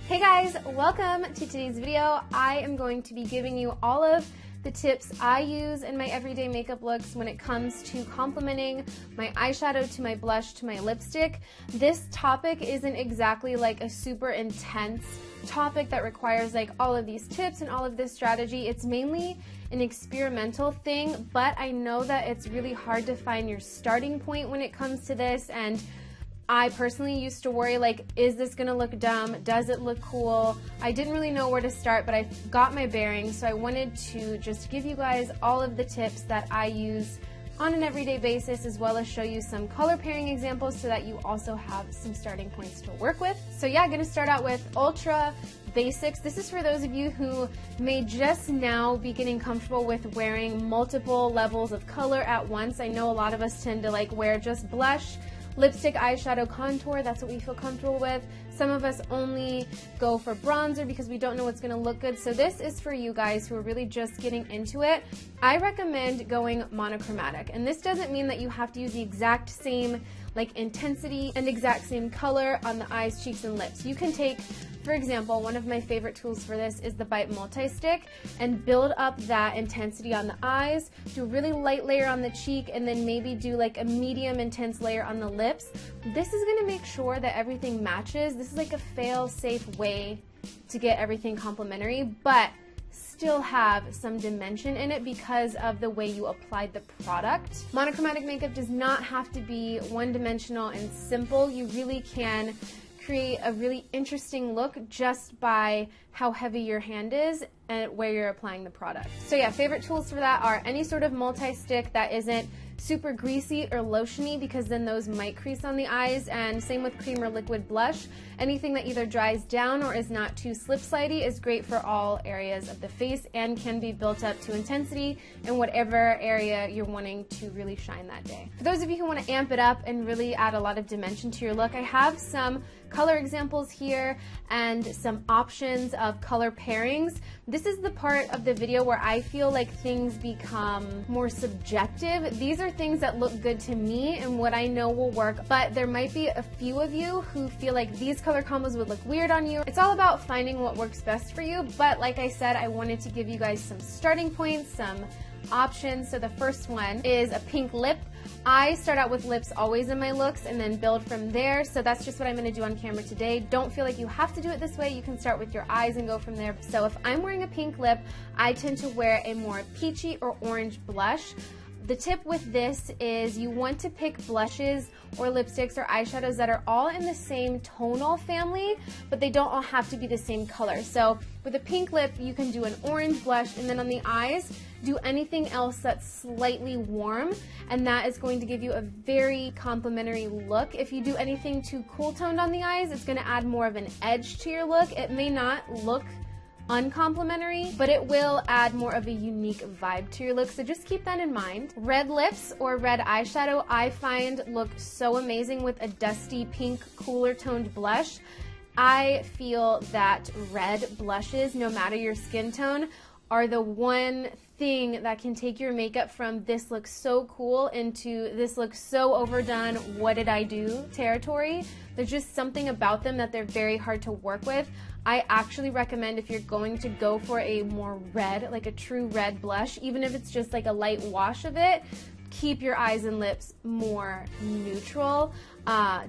Hey guys, welcome to today's video. I am going to be giving you all of the tips I use in my everyday makeup looks when it comes to complementing my eyeshadow to my blush to my lipstick. This topic isn't exactly like a super intense topic that requires like all of these tips and all of this strategy. It's mainly an experimental thing, but I know that it's really hard to find your starting point when it comes to this, and I personally used to worry, like, is this gonna look dumb? Does it look cool? I didn't really know where to start, but I got my bearings, so I wanted to just give you guys all of the tips that I use on an everyday basis, as well as show you some color pairing examples so that you also have some starting points to work with. So yeah, I'm gonna start out with ultra basics. This is for those of you who may just now be getting comfortable with wearing multiple levels of color at once. I know a lot of us tend to like wear just blush, lipstick, eyeshadow, contour. That's what we feel comfortable with. Some of us only go for bronzer because we don't know what's going to look good. So this is for you guys who are really just getting into it. I recommend going monochromatic. And this doesn't mean that you have to use the exact same like intensity and exact same color on the eyes, cheeks, and lips. You can take, for example, one of my favorite tools for this is the Bite Multi-Stick, and build up that intensity on the eyes, do a really light layer on the cheek, and then maybe do like a medium intense layer on the lips. This is gonna make sure that everything matches. This is like a fail-safe way to get everything complementary, but still have some dimension in it because of the way you applied the product. Monochromatic makeup does not have to be one-dimensional and simple. You really can create a really interesting look just by how heavy your hand is and where you're applying the product. So yeah, favorite tools for that are any sort of multi-stick that isn't super greasy or lotiony, because then those might crease on the eyes, and same with cream or liquid blush. Anything that either dries down or is not too slip slidey is great for all areas of the face and can be built up to intensity in whatever area you're wanting to really shine that day. For those of you who want to amp it up and really add a lot of dimension to your look, I have some color examples here and some options of color pairings. This is the part of the video where I feel like things become more subjective. These are things that look good to me and what I know will work, but there might be a few of you who feel like these color combos would look weird on you. It's all about finding what works best for you, but like I said, I wanted to give you guys some starting points, some options. So the first one is a pink lip. I start out with lips always in my looks and then build from there. So that's just what I'm going to do on camera today. Don't feel like you have to do it this way. You can start with your eyes and go from there. So if I'm wearing a pink lip, I tend to wear a more peachy or orange blush. The tip with this is you want to pick blushes or lipsticks or eyeshadows that are all in the same tonal family, but they don't all have to be the same color. So with a pink lip, you can do an orange blush, and then on the eyes, do anything else that's slightly warm, and that is going to give you a very complementary look. If you do anything too cool toned on the eyes, it's going to add more of an edge to your look. It may not look uncomplimentary, but it will add more of a unique vibe to your look, so just keep that in mind. Red lips or red eyeshadow I find look so amazing with a dusty pink cooler toned blush. I feel that red blushes, no matter your skin tone, are the one thing that can take your makeup from this looks so cool into this looks so overdone, what did I do territory. There's just something about them that they're very hard to work with. I actually recommend, if you're going to go for a more red, like a true red blush, even if it's just like a light wash of it, keep your eyes and lips more neutral,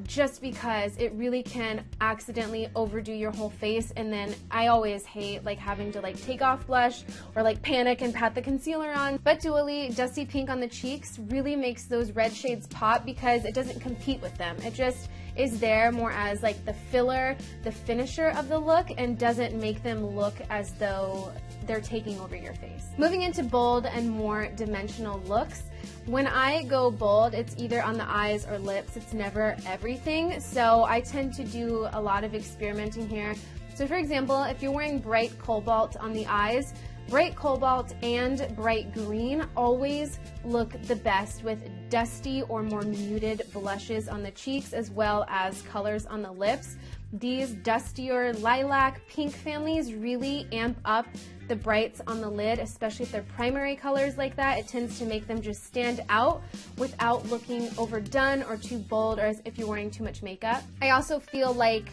just because it really can accidentally overdo your whole face. And then I always hate like having to like take off blush or like panic and pat the concealer on. But dually, dusty pink on the cheeks really makes those red shades pop because it doesn't compete with them. It just is there more as like the filler, the finisher of the look, and doesn't make them look as though they're taking over your face. Moving into bold and more dimensional looks, when I go bold, it's either on the eyes or lips. It's never everything. So I tend to do a lot of experimenting here. So for example, if you're wearing bright cobalt on the eyes, bright cobalt and bright green always look the best with dusty or more muted blushes on the cheeks, as well as colors on the lips. These dustier lilac, pink families really amp up the brights on the lid, especially if they're primary colors like that. It tends to make them just stand out without looking overdone or too bold, or as if you're wearing too much makeup. I also feel like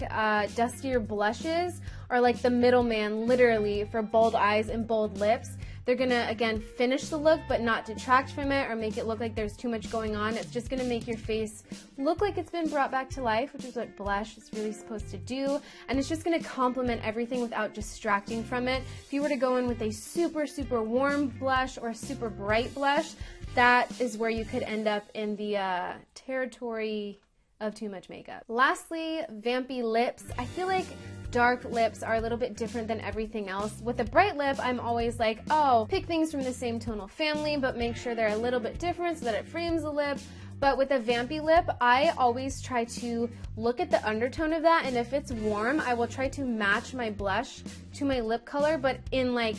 dustier blushes are like the middleman literally for bold eyes and bold lips. They're gonna, again, finish the look but not detract from it or make it look like there's too much going on. It's just gonna make your face look like it's been brought back to life, which is what blush is really supposed to do. And it's just gonna complement everything without distracting from it. If you were to go in with a super, super warm blush or a super bright blush, that is where you could end up in the territory of too much makeup. Lastly, vampy lips. I feel like dark lips are a little bit different than everything else. With a bright lip, I'm always like, oh, pick things from the same tonal family, but make sure they're a little bit different so that it frames the lip. But with a vampy lip, I always try to look at the undertone of that, and if it's warm, I will try to match my blush to my lip color, but in like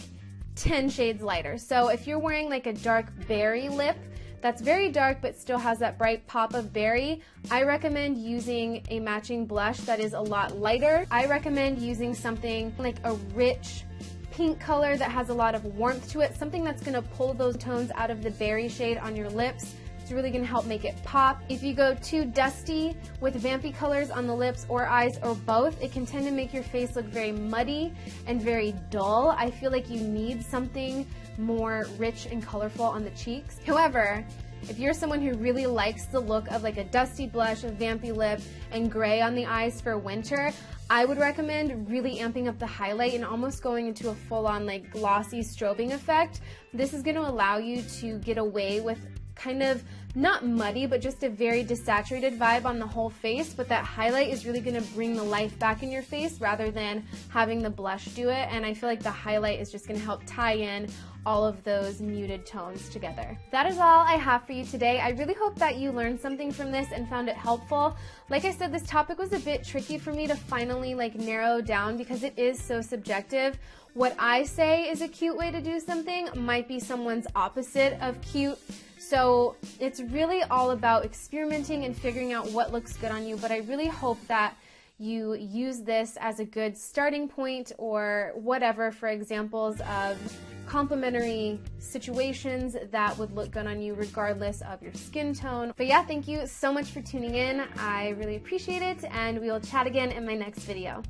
10 shades lighter. So if you're wearing like a dark berry lip, that's very dark but still has that bright pop of berry, I recommend using a matching blush that is a lot lighter. I recommend using something like a rich pink color that has a lot of warmth to it, something that's gonna pull those tones out of the berry shade on your lips. It's really gonna help make it pop. If you go too dusty with vampy colors on the lips or eyes or both, it can tend to make your face look very muddy and very dull. I feel like you need something more rich and colorful on the cheeks. However, if you're someone who really likes the look of like a dusty blush, a vampy lip, and gray on the eyes for winter, I would recommend really amping up the highlight and almost going into a full-on like glossy strobing effect. This is going to allow you to get away with kind of not muddy, but just a very desaturated vibe on the whole face, but that highlight is really gonna bring the life back in your face rather than having the blush do it, and I feel like the highlight is just gonna help tie in all of those muted tones together. That is all I have for you today. I really hope that you learned something from this and found it helpful. Like I said, this topic was a bit tricky for me to finally like narrow down because it is so subjective. What I say is a cute way to do something might be someone's opposite of cute. So it's really all about experimenting and figuring out what looks good on you, but I really hope that you use this as a good starting point or whatever for examples of complementary situations that would look good on you regardless of your skin tone. But yeah, thank you so much for tuning in. I really appreciate it, and we will chat again in my next video.